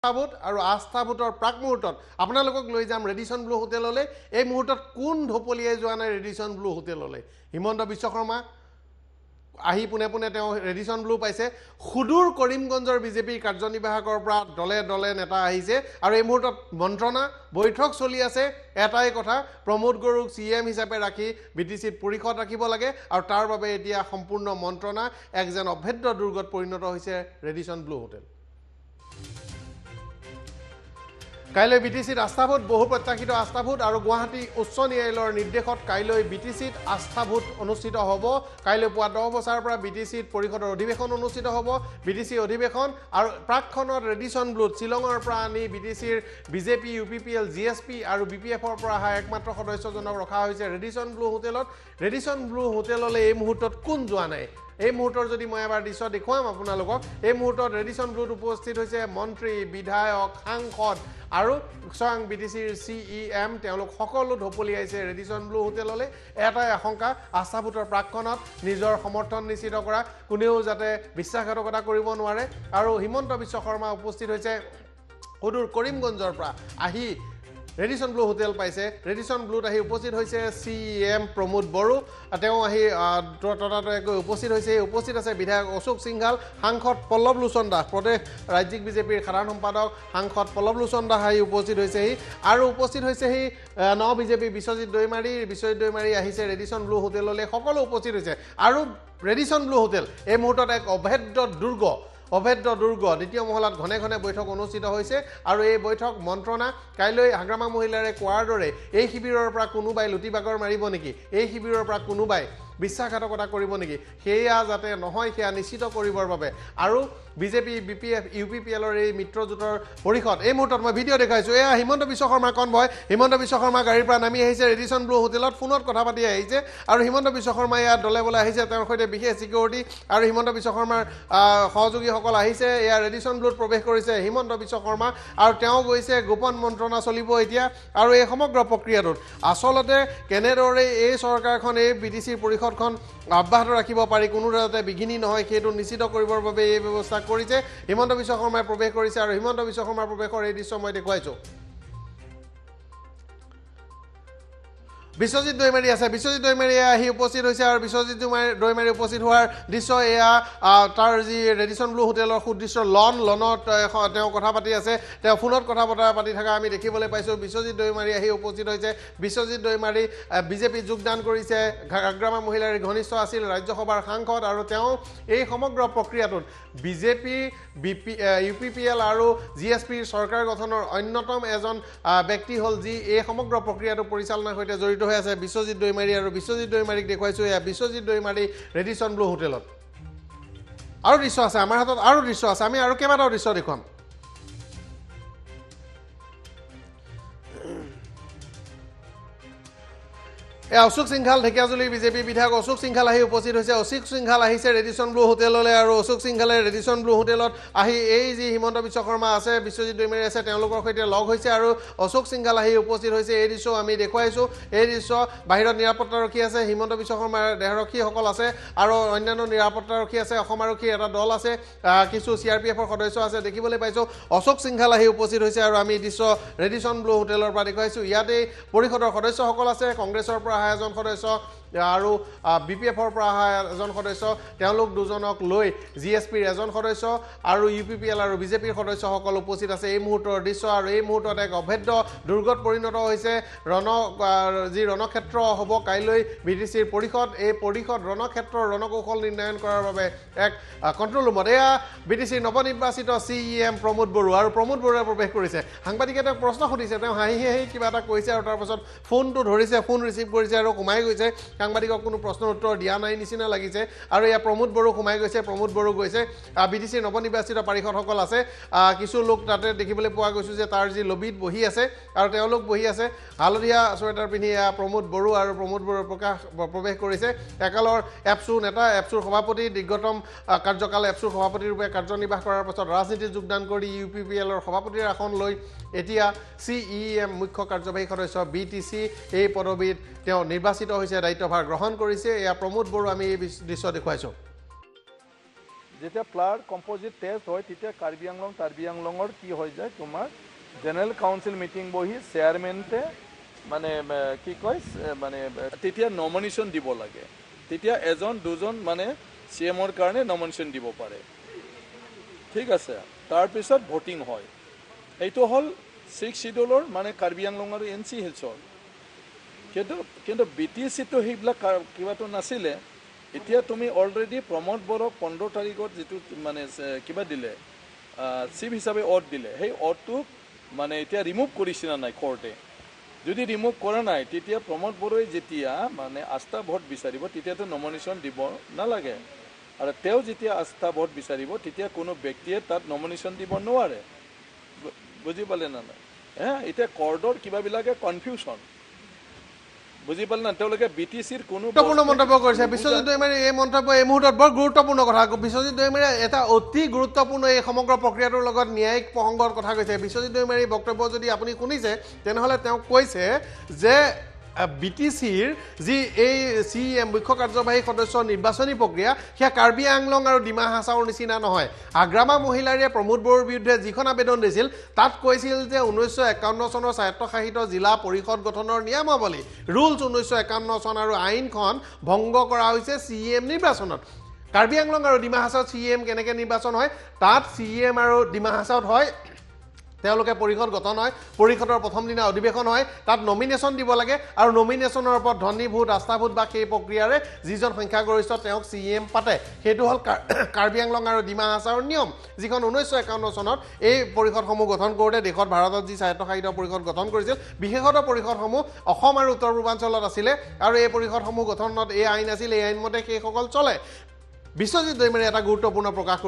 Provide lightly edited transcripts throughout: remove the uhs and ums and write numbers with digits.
আস্থাভোট আৰু আস্থাভোটৰ প্ৰাক মুহূৰ্তত আপোনালোকক লৈ যাম ৰেডিসন ব্লু হোটেললৈ এই মুহূৰ্তত কোন ঢপলিয়াই যোৱা নাই ৰেডিসন ব্লু হোটেললৈ হিমন্ত বিশ্ব শৰ্মা আহি পুনে পুনে তেওঁ ৰেডিসন ব্লু পাইছে খুদুৰ কৰিমগঞ্জৰ বিজেপিৰ কাৰ্যনিৰ্বাহকৰ পৰা দলে দলে নেতা আহিছে আৰু এই মুহূৰ্তত মন্ত্ৰণা বৈঠক চলি আছে এটাই কথা প্ৰমোদ গৰুক সিএম হিচাপে ৰাখি বিটিচিত পৰিষদ ৰাখিব লাগে আৰু তাৰ বাবে এতিয়া সম্পূৰ্ণ মন্ত্ৰণা এক যেন অভেদ্য দুৰ্গত পৰিণত হৈছে ৰেডিসন ব্লু হোটেল কাইলৈ বিটিচিত আস্থাভোট বহু প্ৰত্যাশিত আস্থাভোট আৰু গুৱাহাটী উচ্চ ন্যায়ালয়ৰ নিৰ্দেশত কাইলৈ বিটিচিত আস্থাভোট অনুষ্ঠিত হ'ব কাইলৈ পুৱা 10 বজাৰ পৰা বিটিচিত পৰিষদৰ অধিৱেশন অনুষ্ঠিত হ'ব বিটিচি অধিৱেশন আৰু প্ৰাকখনত ৰেডিসন ব্লুত শিলঙৰ পৰা আনি বিটিচিৰ বিজেপি ইউপিপিএল জিএছপি আৰু বিপিএফৰ পৰা অহা একমাত্ৰ সদস্যজনক ৰখা হৈছে ৰেডিসন ব্লু হোটেলত ৰেডিসন ব্লু হোটেললৈ এই মুহূৰ্তত কোন যোৱা নাই এই মুহূৰ্তৰ যদি মই এবাৰ দৃশ্য দেখুৱাম আপোনালোকক এই মুহূৰ্তত ৰেডিসন ব্লুত উপস্থিত হৈছে মন্ত্ৰী বিধায়ক সাংসদ আৰু স্বয়ং বিটিচিৰ সিএম তেওঁলোক সকলো ঢপলিয়াইছে ৰেডিসন ব্লু হোটেললৈ এটাই আশংকা আস্থাভোটৰ প্ৰাকখনত নিজৰ সমৰ্থন নিশ্চিত কৰা কোনেও যাতে বিশ্বাসঘাতকতা কৰিব নোৱাৰে আৰু হিমন্ত বিশ্ব শৰ্মা উপস্থিত হৈছে সুদূৰ কৰিমগঞ্জৰ পৰা আহি ৰেডিসন ব্লু হোটেল পাইছে ৰেডিসন ব্লুত আহি উপস্থিত হৈছে সিএম প্ৰমোদ বড়ো তেওঁ আহি ততাতয়াকৈ উপস্থিত হৈছে উপস্থিত আছে বিধায়ক অশোক সিংঘাল সাংসদ পল্লৱ লোচন দাস প্ৰদেশ ৰাজ্যিক বিজেপিৰ সাধাৰণ সম্পাদক সাংসদ পল্লৱ লোচন দাস আহি উপস্থিত হৈছেহি আৰু উপস্থিত হৈছেহি ন বিজেপি বিশ্বজিৎ দৈমাৰী আহিছে ৰেডিসন ব্লু হোটেললৈ সকলো উপস্থিত হৈছে আৰু ৰেডিসন ব্লু হোটেল এই মুহূৰ্তত এক অভেদ্য দুৰ্গ দ্বিতীয় মহলাত ঘনে ঘনে বৈঠক অনুষ্ঠিত হৈছে আৰু এই বৈঠক মন্ত্ৰণা কাইলৈ হাগ্ৰামা মহিলাৰে কোৱাৰ দৰে এই শিবিৰৰ পৰা কোনোবাই লুটিবাগৰ মাৰিব নেকি এই শিবিৰৰ পৰা কোনোবাই বিশ্বাসঘাতকতা কৰিব নেকি সেয়া যাতে নহয় সেয়া নিশ্চিত কৰিবৰ বাবে আৰু বিজেপি বিপিএফ ইউপিপিএলৰ এই মিত্ৰজোঁটৰ পৰিষদ এই মুহূৰ্তত মই ভিডিঅ' দেখাইছোঁ এয়া হিমন্ত বিশ্ব শৰ্মাৰ কনভয় হিমন্ত বিশ্ব শৰ্মা গাড়ীৰ পৰা নামি আহিছে ৰেডিসন ব্লু হোটেলত ফোনত কথা পাতি আহিছে আৰু হিমন্ত বিশ্ব শৰ্মা ইয়াত দলে বলে আহিছে তেওঁৰ সৈতে বিশেষ চিকিউৰিটি আৰু হিমন্ত বিশ্ব শৰ্মাৰ সহযোগীসকল আহিছে এয়া ৰেডিসন ব্লুত প্ৰৱেশ কৰিছে হিমন্ত বিশ্ব শৰ্মা আৰু তেওঁ গৈছে গোপন মন্ত্ৰণা চলিব এতিয়া আৰু এই সমগ্ৰ প্ৰক্ৰিয়াটোত আচলতে কেনেদৰে এই চৰকাৰখন এই বিটিচিৰ পৰিষদখন অব্যাহত ৰাখিব পাৰি কোনো যাতে বিঘিনি নহয় সেইটো নিশ্চিত কৰিবৰ বাবে এই ব্যৱস্থা কৰিছে হিমন্ত বিশ্ব শৰ্মাই প্ৰৱেশ কৰিছে আৰু হিমন্ত বিশ্ব শৰ্মাৰ প্ৰৱেশৰ এই দৃশ্য মই দেখুৱাইছোঁ বিশ্বজিৎ দৈমাৰী আছে বিশ্বজিৎ দৈমাৰী আহি উপস্থিত হৈছে আৰু বিশ্বজিৎ দৈমাৰী উপস্থিত হোৱাৰ দৃশ্য এয়া তাৰ যি ৰেডিসন ব্লু হোটেলৰ সুদৃশ্য লনত তেওঁ কথা পাতি আছে তেওঁ ফোনত কথা বতৰা পাতি থকা আমি দেখিবলৈ পাইছোঁ বিশ্বজিৎ দৈমাৰী আহি উপস্থিত হৈছে বিশ্বজিৎ দৈমাৰী বিজেপি যোগদান কৰিছে হাগ্ৰামা মহিলাৰ ঘনিষ্ঠ আছিল ৰাজ্যসভাৰ সাংসদ আৰু তেওঁ এই সমগ্ৰ প্ৰক্ৰিয়াটোত বিজেপি ইউপিপিএল আৰু জিএছপিৰ চৰকাৰ গঠনৰ অন্যতম এজন ব্যক্তি হ'ল যি এই সমগ্ৰ প্ৰক্ৰিয়াটো পৰিচালনাৰ সৈতে জড়িত হৈ আছে বিশ্বজিৎ দৈমাৰী আৰু বিশ্বজিৎ দৈমাৰীক দেখুৱাইছোঁ এয়া বিশ্বজিৎ দৈমাৰী ৰেডিসন ব্লু হোটেলত আৰু দৃশ্য আছে আমাৰ হাতত আৰু দৃশ্য আছে আমি আৰু কেইবাটাও দৃশ্য দেখুৱাম অশোক সিংঘাল ঢেকিয়াজুলিৰ বিজেপি বিধায়ক অশোক সিংঘাল আহি উপস্থিত হৈছে অশোক সিংঘাল আহিছে ৰেডিসন ব্লু হোটেললৈ আৰু অশোক সিংঘালে ৰেডিসন ব্লু হোটেলত আহি এই যি হিমন্ত বিশ্ব শৰ্মা আছে বিশ্বজিৎ দৈমাৰী আছে তেওঁলোকৰ সৈতে লগ হৈছে আৰু অশোক সিংঘাল আহি উপস্থিত হৈছে এই দৃশ্য আমি দেখুৱাইছোঁ এই দৃশ্য বাহিৰত নিৰাপত্তাৰক্ষী আছে হিমন্ত বিশ্ব শৰ্মাৰ দেহৰক্ষীসকল আছে আৰু অন্যান্য নিৰাপত্তাৰক্ষী আছে অসম আৰক্ষীৰ এটা দল আছে কিছু চিআৰপিএফৰ সদস্য আছে দেখিবলৈ পাইছোঁ অশোক সিংঘাল আহি উপস্থিত হৈছে আৰু আমি দৃশ্য ৰেডিসন ব্লু হোটেলৰ পৰা দেখুৱাইছোঁ ইয়াতে পৰিষদৰ সদস্যসকল আছে কংগ্ৰেছৰ পৰা এজন সদস্য আৰু বিপিএফৰ পৰা অহা এজন সদস্য তেওঁলোক দুজনক লৈ জিএছপিৰ এজন সদস্য আৰু ইউপিপিএল আৰু বিজেপিৰ সদস্যসকল উপস্থিত আছে এই মুহূৰ্তৰ দৃশ্য আৰু এই মুহূৰ্তত এক অভেদ্য দুৰ্গত পৰিণত হৈছে যি ৰণক্ষেত্ৰ হ'ব কাইলৈ বিটিচিৰ পৰিষদ এই পৰিষদ ৰণক্ষেত্ৰৰ ৰণকৌশল নিৰ্ণয়ন কৰাৰ বাবে এক কণ্ট্ৰল ৰুমত এয়া বিটিচিৰ নৱনিৰ্বাচিত সিএম প্ৰমোদ বড়ো আৰু প্ৰমোদ বড়োৱে প্ৰৱেশ কৰিছে সাংবাদিকে তেওঁক প্ৰশ্ন সুধিছে তেওঁ হাঁহি কিবা এটা কৈছে আৰু তাৰপাছত ফোনটো ধৰিছে ফোন ৰিচিভ কৰিছে আৰু সোমাই গৈছে সাংবাদিকক কোনো প্ৰশ্নৰ উত্তৰ দিয়া নাই নিচিনা লাগিছে আৰু এয়া প্ৰমোদ বড়ো সোমাই গৈছে প্ৰমোদ বড়ো গৈছে বিটিচিৰ নৱনিৰ্বাচিত পাৰিষদসকল আছে কিছু লোক তাতে দেখিবলৈ পোৱা গৈছোঁ যে তাৰ যি লবিত বহি আছে আৰু তেওঁলোক বহি আছে হালধীয়া চুৱেটাৰ পিন্ধি প্ৰমোদ বড়ো আৰু প্ৰমোদ বড়ো প্ৰৱেশ কৰিছে একালৰ এপছু নেতা এপছুৰ সভাপতি দীৰ্ঘতম কাৰ্যকাল এপছুৰ সভাপতিৰূপে কাৰ্যনিৰ্বাহ কৰাৰ পাছত ৰাজনীতিত যোগদান কৰি ইউপিপিএলৰ সভাপতিৰ আসন লৈ এতিয়া সিএম মুখ্য কাৰ্যবাহী সদস্য বিটিচি এই পদবীত তেওঁ নিৰ্বাচিত হৈছে দায়িত্বভাৰ গ্ৰহণ কৰিছে এয়া প্ৰমোদ বড়ো আমি এই দৃশ্য দেখুৱাইছোঁ যেতিয়া প্লাৰ কম্পজিট টেষ্ট হয় তেতিয়া কাৰ্বি আংলঙৰ কি হৈ যায় তোমাৰ জেনেৰেল কাউন্সিল মিটিং বহি চেয়াৰমেনতে মানে কি কয় মানে তেতিয়া নমিনেশ্যন দিব লাগে তেতিয়া এজন দুজন মানে সিএমৰ কাৰণে নমিনেশ্যন দিব পাৰে ঠিক আছে তাৰ পিছত ভোটিং হয় এইটো হল 6 শিডিউলৰ মানে কাৰ্বি আংলং আৰু এনসি হিলছৰ কিন্তু বিটিসি তো সেইবিলাক কিবাটো নাছিলে এতিয়া তুমি অলৰেডি প্ৰমোদ বৰক 15 তাৰিখত যেটো মানে কিবা দিলে চিফ হিচাপে অট দিলে সেই অটটো মানে এতিয়া ৰিমুভ কৰিছে না নাই কোৰ্টে যদি ৰিমুভ কৰা নাই তেতিয়া প্ৰমোদ বৰই যেতিয়া মানে আস্থা ভোট বিচাৰিব তেতিয়াতো নমিনেশ্যন দিব নালাগে আৰু তেওঁ যেতিয়া আস্থা ভোট বিচাৰিব তেতিয়া কোনো ব্যক্তিয়ে তাত নমিনেশ্যন দিব নোৱাৰে বুজি পালে না এতিয়া কোৰ্টৰ কিবাবিলাকে কনফিউজন বুজি পালে না তেওঁলোকে বিটিসিৰ কোনো গুৰুত্বপূৰ্ণ মন্তব্য কৰিছে বিশ্বজিৎ দৈমাৰী এই মন্তব্য এই মুহূৰ্তত বৰ গুৰুত্বপূৰ্ণ কথা বিশ্বজিৎ দৈমাৰী এটা অতি গুৰুত্বপূৰ্ণ এই সমগ্ৰ প্ৰক্ৰিয়াটোৰ লগত ন্যায়িক প্ৰসংগৰ কথা কৈছে বিশ্বজিৎ দৈমাৰী বক্তব্য যদি আপুনি শুনিছে তেনেহলে তেওঁ কৈছে যে বিটিসিৰ যি এই সিএম মুখ্য কাৰ্যবাহী সদস্য নিৰ্বাচনী প্ৰক্ৰিয়া সেয়া কাৰ্বি আংলং আৰু ডিমা হাছাওৰ নিচিনা নহয় আগ্ৰামা মহিলাৰে প্ৰমোদ বড়োৰ বিৰুদ্ধে যিখন আবেদন দিছিল তাত কৈছিল যে 1951 চনৰ স্বায়ত্তশাসিত জিলা পৰিষদ গঠনৰ নিয়মাৱলী ৰুলছ 1951 চন আৰু আইনখন ভংগ কৰা হৈছে সিএম নিৰ্বাচনত কাৰ্বি আংলং আৰু ডিমা হাছাওত সিএম কেনেকৈ নিৰ্বাচন হয় তাত সিএম আৰু ডিমা হাছাওত হয় তেওঁলোকে পৰিষদ গঠন হয় পৰিষদৰ প্ৰথম দিনা অধিৱেশন হয় তাত নমিনেশ্যন দিব লাগে আৰু নমিনেশ্যনৰ ওপৰত ধনী ভোট আস্থা ভোট বা সেই প্ৰক্ৰিয়াৰে যিজন সংখ্যাগৰিষ্ঠ তেওঁক সিএম পাতে সেইটো হল কাৰ্বি আংলং আৰু ডিমা হাছাওৰ নিয়ম যিখন 1951 চনত এই পৰিষদসমূহ গঠন কৰোঁতে দেশত ভাৰতত যি স্বায়ত্তশাসিত পৰিষদ গঠন কৰিছিল বিশেষত পৰিষদসমূহ অসম আৰু উত্তৰ পূৰ্বাঞ্চলত আছিলে আৰু এই পৰিষদসমূহ গঠনত এই আইন আছিল এই আইনমতে সেইসকল চলে বিশ্বজিৎ দৈমাৰী এটা গুৰুত্বপূৰ্ণ প্ৰকাশ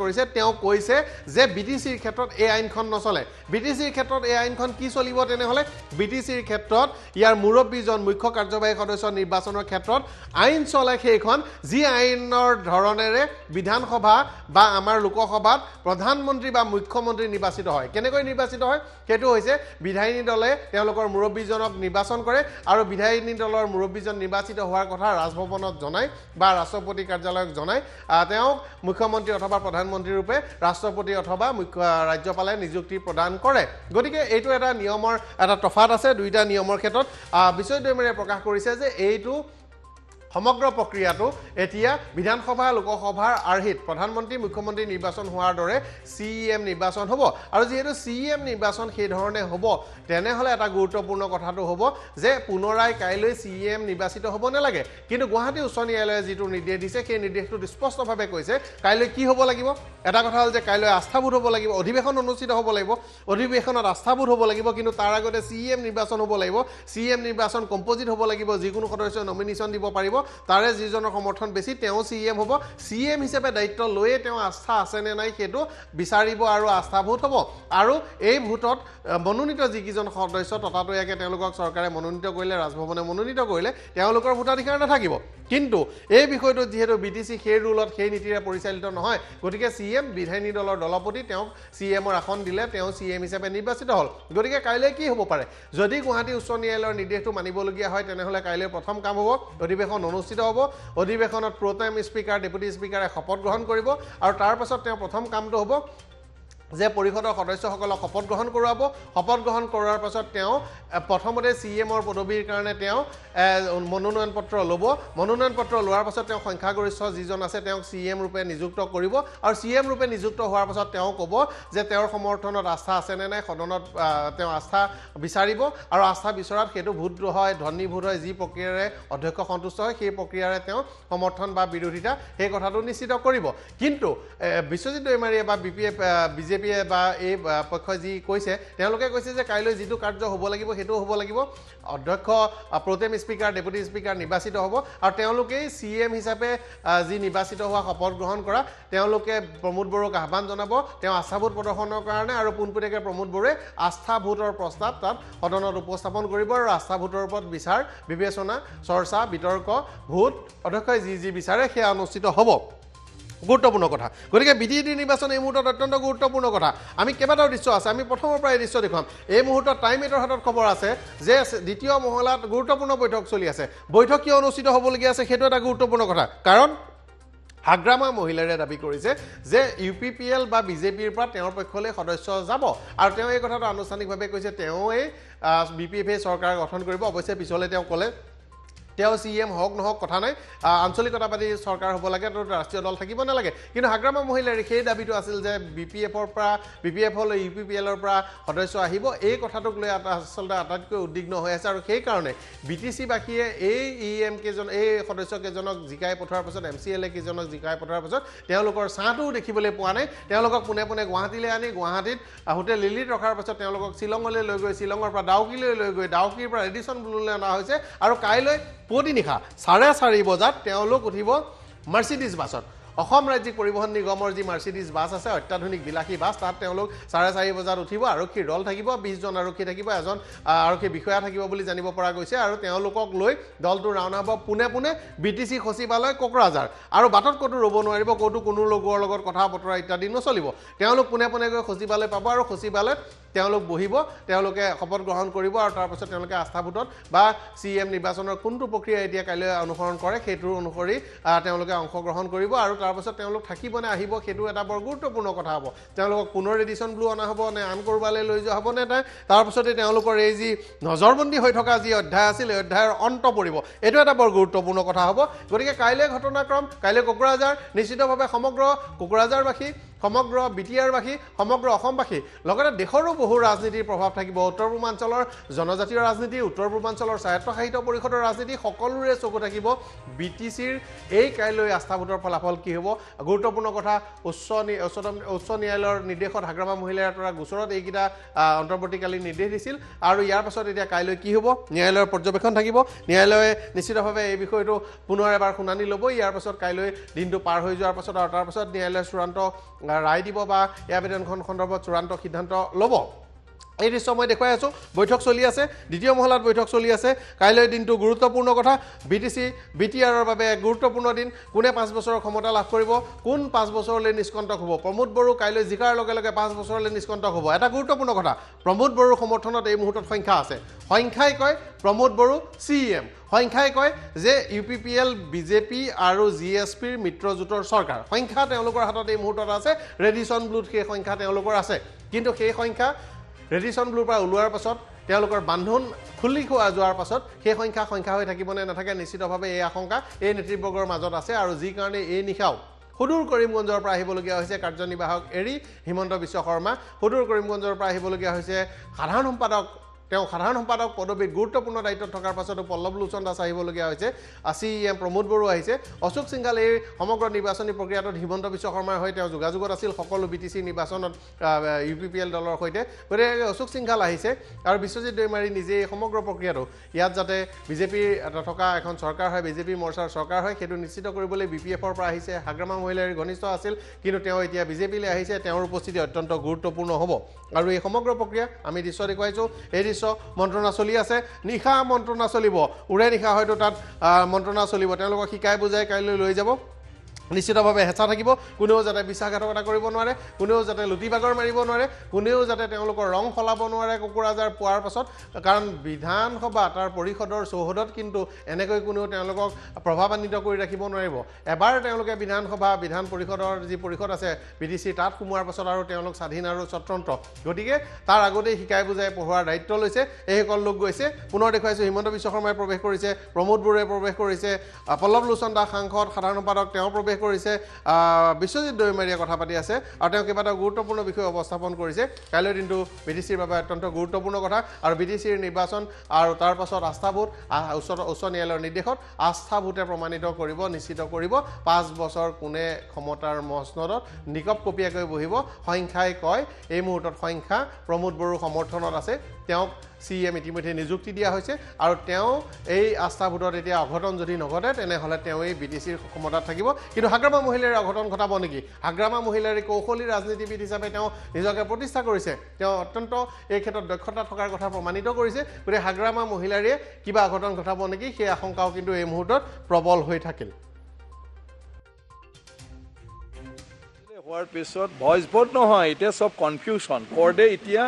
কৰিছে তেওঁ কৈছে যে বিটিসিৰ ক্ষেত্ৰত এই আইনখন নচলে বিটিসিৰ ক্ষেত্ৰত এই আইনখন কি চলিব তেনেহলে বিটিসিৰ ক্ষেত্ৰত ইয়াৰ মুৰব্বীজন মুখ্য কাৰ্যবাহী সদস্য নিৰ্বাচনৰ ক্ষেত্ৰত আইন চলে সেইখন যি আইনৰ ধৰণেৰে বিধানসভা বা আমাৰ লোকসভাত প্ৰধানমন্ত্ৰী বা মুখ্যমন্ত্ৰী নিৰ্বাচিত হয় কেনেকৈ নিৰ্বাচিত হয় সেইটো হৈছে বিধায়িনী দলে তেওঁলোকৰ মুৰব্বীজনক নিৰ্বাচন কৰে আৰু বিধায়িনী দলৰ মুৰব্বীজন নিৰ্বাচিত হোৱাৰ কথা ৰাজভৱনত জনায় বা ৰাষ্ট্ৰপতি কাৰ্যালয়ক জনায় তেওঁক মুখ্যমন্ত্ৰী অথবা প্ৰধানমন্ত্ৰী ৰূপে ৰাষ্ট্ৰপতি অথবা ৰাজ্যপালে নিযুক্তি প্ৰদান কৰে গতিকে এইটো এটা নিয়মৰ এটা তফাত আছে দুইটা নিয়মৰ ক্ষেত্ৰত বিশ্বজিৎ দৈমাৰীয়ে প্ৰকাশ কৰিছে যে এইটো সমগ্ৰ প্ৰক্ৰিয়াটো এতিয়া বিধানসভা লোকসভাৰ আৰ্হিত প্ৰধানমন্ত্ৰী মুখ্যমন্ত্ৰী নিৰ্বাচন হোৱাৰ দৰে সিএম নিৰ্বাচন হ'ব আৰু যেহেতু সিএম নিৰ্বাচন সেই ধৰণে হ'ব তেনেহলে এটা গুৰুত্বপূৰ্ণ কথাটো হ'ব যে পুনৰাই কাইলৈ সিএম নিৰ্বাচিত হ'ব নালাগে কিন্তু গুৱাহাটী উচ্চ ন্যায়ালয়ে যিটো নিৰ্দেশ দিছে সেই নিৰ্দেশটো স্পষ্টভাৱে কৈছে কাইলৈ কি হ'ব লাগিব এটা কথা হ'ল যে কাইলৈ আস্থা ভোট হ'ব লাগিব অধিৱেশন অনুষ্ঠিত হ'ব লাগিব অধিৱেশনত আস্থা ভোট হ'ব লাগিব কিন্তু তাৰ আগতে সিএম নিৰ্বাচন হ'ব লাগিব সিএম নিৰ্বাচন কম্পোজিট হ'ব লাগিব যিকোনো সদস্যই নমিনেশ্যন দিব পাৰিব তাৰে যিজনৰ সমৰ্থন বেছি তেওঁ সিএম হ'ব সিএম হিচাপে দায়িত্ব লৈয়ে তেওঁ আস্থা আছে নে নাই সেইটো বিচাৰিব আৰু আস্থা ভোট হ'ব আৰু এই ভোটত মনোনীত যিকেইজন সদস্য ততাতৈয়াকে তেওঁলোকক চৰকাৰে মনোনীত কৰিলে ৰাজভৱনে মনোনীত কৰিলে তেওঁলোকৰ ভোটাধিকাৰ নাথাকিব কিন্তু এই বিষয়টো যেহেতু বিটিসি সেই ৰুলত সেই নীতিৰে পৰিচালিত নহয় গতিকে সিএম বিধায়িনী দলৰ দলপতি তেওঁক সিএমৰ আসন দিলে তেওঁ সিএম হিচাপে নিৰ্বাচিত হ'ল গতিকে কাইলৈ কি হ'ব পাৰে যদি গুৱাহাটী উচ্চ ন্যায়ালয়ৰ নিৰ্দেশটো মানিবলগীয়া হয় তেনেহলে কাইলৈ প্ৰথম কাম হ'ব অধিৱেশন অনুষ্ঠিত হ'ব অধিৱেশনত প্ৰটেম স্পিকাৰ ডেপুটি স্পিকাৰে শপত গ্ৰহণ কৰিব আৰু তাৰ পাছত তেওঁ প্ৰথম কামটো হ'ব যে পৰিষদৰ সদস্যসকলক শপত গ্ৰহণ কৰাব শপত গ্ৰহণ কৰাৰ পাছত তেওঁ প্ৰথমতে সিএমৰ পদবীৰ কাৰণে তেওঁ মনোনয়ন পত্ৰ ল'ব মনোনয়ন পত্ৰ লোৱাৰ পাছত তেওঁ সংখ্যাগৰিষ্ঠ যিজন আছে তেওঁক সিএম ৰূপে নিযুক্ত কৰিব আৰু সিএম ৰূপে নিযুক্ত হোৱাৰ পাছত তেওঁ ক'ব যে তেওঁৰ সমৰ্থনত আস্থা আছে নে নাই সদনত তেওঁ আস্থা বিচাৰিব আৰু আস্থা বিচৰাত সেইটো ভোট হয় ধনী ভোট হয় যি প্ৰক্ৰিয়াৰে অধ্যক্ষ সন্তুষ্ট হয় সেই প্ৰক্ৰিয়াৰে তেওঁ সমৰ্থন বা বিৰোধিতা সেই কথাটো নিশ্চিত কৰিব কিন্তু বিশ্বজিৎ দৈমাৰীয়ে বা বিজেপিয়ে বা এই পক্ষই যি কৈছে তেওঁলোকে কৈছে যে কাইলৈ যিটো কাৰ্য হ'ব লাগিব সেইটো হ'ব লাগিব অধ্যক্ষ প্ৰটেম স্পিকাৰ ডেপুটি স্পিকাৰ নিৰ্বাচিত হ'ব আৰু তেওঁলোকেই সিএম হিচাপে যি নিৰ্বাচিত হোৱা শপত গ্ৰহণ কৰা তেওঁলোকে প্ৰমোদ বড়োক আহ্বান জনাব তেওঁ আস্থা ভোট প্ৰদৰ্শনৰ কাৰণে আৰু পোনপটীয়াকৈ প্ৰমোদ বড়োৱে আস্থা ভোটৰ প্ৰস্তাৱ তাত সদনত উপস্থাপন কৰিব আৰু আস্থা ভোটৰ ওপৰত বিচাৰ বিবেচনা চৰ্চা বিতৰ্ক ভোট অধ্যক্ষই যি বিচাৰে সেয়া অনুষ্ঠিত হ'ব গুৰুত্বপূৰ্ণ কথা গতিকে বিটিডি নিৰ্বাচন এই মুহূৰ্তত অত্যন্ত গুৰুত্বপূৰ্ণ কথা আমি কেইবাটাও দৃশ্য আছে আমি প্ৰথমৰ পৰা এই দৃশ্য দেখুৱাম এই মুহূৰ্তত টাইম এইটৰ হাতত খবৰ আছে যে দ্বিতীয় মহলাত গুৰুত্বপূৰ্ণ বৈঠক চলি আছে বৈঠক কিয় অনুষ্ঠিত হ'বলগীয়া আছে সেইটো এটা গুৰুত্বপূৰ্ণ কথা কাৰণ হাগ্ৰামা মহিলাৰে দাবী কৰিছে যে UPPL বা বিজেপিৰ পৰা তেওঁৰ পক্ষলৈ সদস্য যাব আৰু তেওঁ এই কথাটো আনুষ্ঠানিকভাৱে কৈছে তেওঁই BPF চৰকাৰ গঠন কৰিব অৱশ্যে পিছলৈ তেওঁ ক'লে তেওঁ CM হওক নহওক কথা নাই আঞ্চলিকতাবাদী চৰকাৰ হ'ব লাগে তো ৰাষ্ট্ৰীয় দল থাকিব নালাগে কিন্তু হাগ্ৰামা মহিলাৰ সেই দাবীটো আছিল যে BPFৰ পৰা BPF লৈ UPPLৰ পৰা সদস্য আহিব এই কথাটোক লৈ আচলতে আটাইতকৈ উদ্বিগ্ন হৈ আছে আৰু সেই কাৰণে BTC বাকীয়ে এই EM কেজন এই সদস্য কেজনক জিকাই পঠোৱাৰ পাছত MCLA কেজনক জিকাই পঠোৱাৰ পাছত তেওঁলোকৰ ছাহটোও দেখিবলৈ পোৱা নাই তেওঁলোকক পোনে পোনে গুৱাহাটীলৈ আনি গুৱাহাটীত হোটেল লিলিত ৰখাৰ পাছত তেওঁলোকক শ্বিলঙলৈ লৈ গৈ শ্বিলঙৰ পৰা ডাউকিলৈ লৈ গৈ ডাউকিৰ পৰা এডিশ্যন ব্লুলৈ অনা হৈছে আৰু কাইলৈ পুৱতি নিশা 4:30 বজাত তেওঁলোক উঠিব মাৰ্চিডিজ বাছত অসম ৰাজ্যিক পৰিবহণ নিগমৰ যি মাৰ্চিডিজ বাছ আছে অত্যাধুনিক বিলাসী বাছ তাত তেওঁলোক 4:30 বজাত উঠিব আৰক্ষীৰ দল থাকিব 20 জন আৰক্ষী থাকিব এজন আৰক্ষী বিষয়া থাকিব বুলি জানিব পৰা গৈছে আৰু তেওঁলোকক লৈ দলটো ৰাওনা হ'ব পুনে পুনে BTC সচিবালয় কোকৰাঝাৰ আৰু বাটত ক'তো ৰ'ব নোৱাৰিব ক'তো কোনো লগৰ লগত কথা বতৰা ইত্যাদি নচলিব তেওঁলোক পুনে পুনে গৈ সচিবালয় পাব আৰু সচিবালয়ত তেওঁলোক বহিব তেওঁলোকে শপত গ্ৰহণ কৰিব আৰু তাৰ পাছত তেওঁলোকে আস্থা ভোটত বা CM নিৰ্বাচনৰ কোনটো প্ৰক্ৰিয়া এতিয়া কাইলৈ অনুসৰণ কৰে সেইটোৰ অনুসৰি তেওঁলোকে অংশগ্ৰহণ কৰিব আৰু তাৰ পাছত তেওঁলোক থাকিব নে আহিব সেইটো এটা বৰ গুৰুত্বপূৰ্ণ কথা হ'ব তেওঁলোকক পুনৰ এডিশ্যন ব্লু অনা হ'ব নে আন কৰবালৈ লৈ যোৱা হ'ব নে তাৰ পাছতে তেওঁলোকৰ এই যি নজৰবন্দী হৈ থকা যি অধ্যায় আছিল এই অধ্যায়ৰ অন্ত পৰিব এইটো এটা বৰ গুৰুত্বপূৰ্ণ কথা হ'ব গতিকে কাইলৈ ঘটনাক্ৰম কাইলৈ কোকৰাঝাৰ নিশ্চিতভাৱে সমগ্ৰ কোকৰাঝাৰবাসী সমগ্ৰ BTRবাসী সমগ্ৰ অসমবাসী লগতে দেশৰো বহু ৰাজনীতিৰ প্ৰভাৱ থাকিব উত্তৰ পূৰ্বাঞ্চলৰ জনজাতীয় ৰাজনীতি উত্তৰ পূৰ্বাঞ্চলৰ স্বায়ত্তশাসিত পৰিষদৰ ৰাজনীতি সকলোৰে চকু থাকিব BTCৰ এই কাইলৈ আস্থা ভোটৰ ফলাফল কি হ'ব গুৰুত্বপূৰ্ণ কথা উচ্চ ন্যায়ালয়ৰ নিৰ্দেশত হাগ্ৰামা মহিলাৰ পৰা গোচৰত এইকেইটা অন্তৰ্বৰ্তীকালীন নিৰ্দেশ দিছিল আৰু ইয়াৰ পাছত এতিয়া কাইলৈ কি হ'ব ন্যায়ালয়ৰ পৰ্যবেক্ষণ থাকিব ন্যায়ালয়ে নিশ্চিতভাৱে এই বিষয়টো পুনৰ এবাৰ শুনানি ল'ব ইয়াৰ পাছত কাইলৈ দিনটো পাৰ হৈ যোৱাৰ পাছত আৰু তাৰ পাছত ন্যায়ালয়ে চূড়ান্ত ৰায় দিব বা এই আবেদনখন সন্দৰ্ভত চূড়ান্ত সিদ্ধান্ত ল'ব এই দৃশ্য মই দেখুৱাই আছোঁ বৈঠক চলি আছে দ্বিতীয় মহলাত বৈঠক চলি আছে কাইলৈ দিনটো গুৰুত্বপূৰ্ণ কথা BTC BTRৰ বাবে গুৰুত্বপূৰ্ণ দিন কোনে 5 বছৰৰ ক্ষমতা লাভ কৰিব কোন 5 বছৰলৈ নিষ্কণ্টক হ'ব প্ৰমোদ বড়ো কাইলৈ জিকাৰ লগে লগে 5 বছৰলৈ নিষ্কণ্টক হ'ব এটা গুৰুত্বপূৰ্ণ কথা প্ৰমোদ বড়োৰ সমৰ্থনত এই মুহূৰ্তত সংখ্যা আছে সংখ্যাই কয় প্ৰমোদ বড়ো CM সংখ্যাই কয় যে UPPL বিজেপি আৰু GSPৰ মিত্ৰজোঁটৰ চৰকাৰ সংখ্যা তেওঁলোকৰ হাতত এই মুহূৰ্তত আছে ৰেডিশ্যন ব্লুত সেই সংখ্যা তেওঁলোকৰ আছে কিন্তু সেই সংখ্যা ৰেডিশ্যন ব্লুৰ পৰা ওলোৱাৰ পাছত তেওঁলোকৰ বান্ধোন খুলি খোৱা যোৱাৰ পাছত সেই সংখ্যা হৈ থাকিবনে নাথাকে নিশ্চিতভাৱে এই আশংকা এই নেতৃবৰ্গৰ মাজত আছে আৰু যি কাৰণে এই নিশাও সুদূৰ কৰিমগঞ্জৰ পৰা আহিবলগীয়া হৈছে কাৰ্যনিৰ্বাহক এৰি হিমন্ত বিশ্ব শৰ্মা সুদূৰ কৰিমগঞ্জৰ পৰা আহিবলগীয়া হৈছে সাধাৰণ সম্পাদক তেওঁ সাধাৰণ সম্পাদক পদবীত গুৰুত্বপূৰ্ণ দায়িত্বত থকাৰ পাছতো পল্লৱ লোচন দাস আহিবলগীয়া হৈছে CM প্ৰমোদ বড়ো আহিছে অশোক সিংঘাল এই সমগ্ৰ নিৰ্বাচনী প্ৰক্ৰিয়াটোত হিমন্ত বিশ্ব শৰ্মাৰ হৈ তেওঁ যোগাযোগত আছিল সকলো BTC নিৰ্বাচনত UPPL দলৰ সৈতে গতিকে অশোক সিংঘাল আহিছে আৰু বিশ্বজিৎ দৈমাৰী নিজে এই সমগ্ৰ প্ৰক্ৰিয়াটো ইয়াত যাতে বিজেপিৰ থকা এখন চৰকাৰ হয় বিজেপি মৰ্চাৰ চৰকাৰ হয় সেইটো নিশ্চিত কৰিবলৈ BPFৰ পৰা আহিছে হাগ্ৰামা মহিলাৰ ঘনিষ্ঠ আছিল কিন্তু তেওঁ এতিয়া বিজেপিলৈ আহিছে তেওঁৰ উপস্থিতি অত্যন্ত গুৰুত্বপূৰ্ণ হ'ব আৰু এই সমগ্ৰ প্ৰক্ৰিয়া আমি দৃশ্য দেখুৱাইছোঁ এই দৃশ্য মন্ত্ৰণা চলি আছে নিশা মন্ত্ৰণা চলিব উৰে নিশা হয়তো তাত মন্ত্ৰণা চলিব তেওঁলোকক শিকাই বুজাই কাইলৈ লৈ যাব নিশ্চিতভাৱে হেঁচা থাকিব কোনেও যাতে বিশ্বাসঘাতকতা কৰিব নোৱাৰে কোনেও যাতে লুটিবাগৰ মাৰিব নোৱাৰে কোনেও যাতে তেওঁলোকৰ ৰং সলাব নোৱাৰে কোকৰাঝাৰ পোৱাৰ পাছত কাৰণ বিধানসভা তাৰ পৰিষদৰ চৌহদত কিন্তু এনেকৈ কোনেও তেওঁলোকক প্ৰভাৱান্বিত কৰি ৰাখিব নোৱাৰিব এবাৰ তেওঁলোকে বিধান পৰিষদৰ যি পৰিষদ আছে BTC তাত সোমোৱাৰ পাছত আৰু তেওঁলোক স্বাধীন আৰু স্বতন্ত্ৰ গতিকে তাৰ আগতেই শিকাই বুজাই পঢ়োৱাৰ দায়িত্ব লৈছে এইসকল লোক গৈছে পুনৰ দেখুৱাইছোঁ হিমন্ত বিশ্ব শৰ্মাই প্ৰৱেশ কৰিছে প্ৰমোদ বড়োৱে প্ৰৱেশ কৰিছে পল্লৱ লোচন দাস সাংসদ সাধাৰণ সম্পাদক তেওঁ প্ৰৱেশ কৰিছে বিশ্বজিৎ দৈমাৰীয়ে কথা পাতি আছে আৰু তেওঁ কেইবাটা গুৰুত্বপূৰ্ণ বিষয় উপস্থাপন কৰিছে কাইলৈ দিনটো BTCৰ বাবে অত্যন্ত গুৰুত্বপূৰ্ণ কথা আৰু BTCৰ নিৰ্বাচন আৰু তাৰ পাছত আস্থা ভোট উচ্চ ন্যায়ালয়ৰ নিৰ্দেশত আস্থা ভোটে প্ৰমাণিত কৰিব নিশ্চিত কৰিব 5 বছৰ কোনে ক্ষমতাৰ মসনদত নিকপ কপিয়াকৈ বহিব সংখ্যাই কয় এই মুহূৰ্তত সংখ্যা প্ৰমোদ বড়োৰ সমৰ্থনত আছে তেওঁক CM ইতিমধ্যে নিযুক্তি দিয়া হৈছে আৰু তেওঁ এই আস্থা ভোটত এতিয়া অঘটন যদি নঘটে তেনেহ'লে তেওঁ এই BTCৰ ক্ষমতাত থাকিব কিন্তু হাগ্ৰামা মহিলাৰ অঘটন ঘটাব নেকি হাগ্ৰামা মহিলাৰ কৌশলী ৰাজনীতিবিদ হিচাপে তেওঁ নিজকে প্ৰতিষ্ঠা কৰিছে তেওঁ অত্যন্ত এই ক্ষেত্ৰত দক্ষতা থকাৰ কথা প্ৰমাণিত কৰিছে গতিকে হাগ্ৰামা মহিলাৰে কিবা অঘটন ঘটাব নেকি সেই আশংকাও কিন্তু এই মুহূৰ্তত প্ৰবল হৈ থাকিল হোৱাৰ পিছত ভইচ ভোট নহয় এতিয়া সব কনফিউজন কৰ্ডে এতিয়া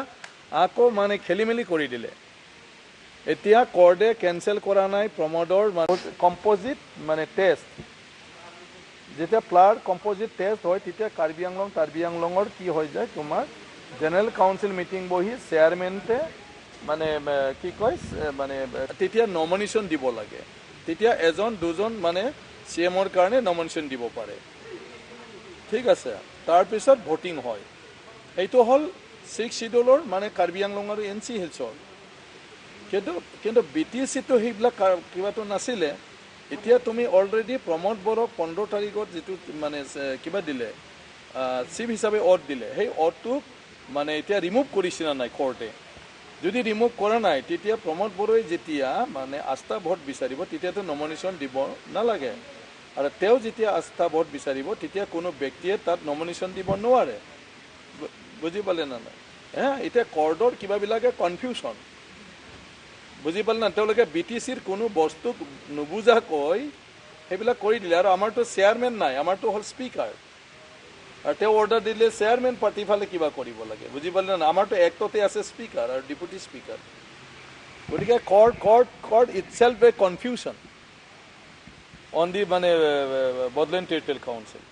আকৌ মানে খেলিমেলি কৰি দিলে এতিয়া কৰ্ডে কেনসেল কৰা নাই প্ৰমোদৰ কম্পোজিট মানে টেষ্ট যেতিয়া প্লাৰ কম্পজিট টেষ্ট হয় তেতিয়া কাৰ্বি আংলঙৰ কি হৈ যায় তোমাৰ জেনেৰেল কাউন্সিল মিটিং বহি চেয়াৰমেনতে মানে কি কয় মানে তেতিয়া নমিনেশ্যন দিব লাগে তেতিয়া এজন দুজন মানে CMৰ কাৰণে নমিনেশ্যন দিব পাৰে ঠিক আছে তাৰপিছত ভোটিং হয় এইটো হ'ল 6 শিডিউলৰ মানে কাৰ্বি আংলং আৰু NC হিলছৰ কিন্তু BTCটো সেইবিলাক কিবাটো নাছিলে এতিয়া তুমি অলৰেডি প্ৰমোদ বৰক 15 তাৰিখত যেটো মানে কিবা দিলে চিফ হিচাপে অট দিলে সেই অটটো মানে এতিয়া ৰিমুভ কৰিছে না নাই কোৰ্টে যদি ৰিমুভ কৰা নাই তেতিয়া প্ৰমোদ বৰই যেতিয়া মানে আস্থা ভোট বিচাৰিব তেতিয়াতো নমিনেশ্যন দিব নালাগে আৰু তেওঁ যেতিয়া আস্থা ভোট বিচাৰিব তেতিয়া কোনো ব্যক্তিয়ে তাত নমিনেশ্যন দিব নোৱাৰে বুজি পালে না নাই এতিয়া কোৰ্টৰ কিবাবিলাকে কনফিউজন বুজি পালে না তেওঁলোকে BTCৰ কোনো বস্তু নুবুজাকৈ সেইবিলাক কৰি দিলে আৰু আমাৰতো চেয়াৰমেন নাই আমাৰতো হ'ল স্পিকাৰ আৰু তেওঁ অৰ্ডাৰ দিলে চেয়াৰমেন পাতিফালে কিবা কৰিব লাগে বুজি পালে না আমাৰতো এক্টতে আছে স্পিকাৰ আৰু ডেপুটি স্পিকাৰ গতিকে কোৰ্ট ইটসেল্ফ এ কনফিউজন অন দি মানে বডলেণ্ড টেৰিটৰিয়েল কাউন্সিল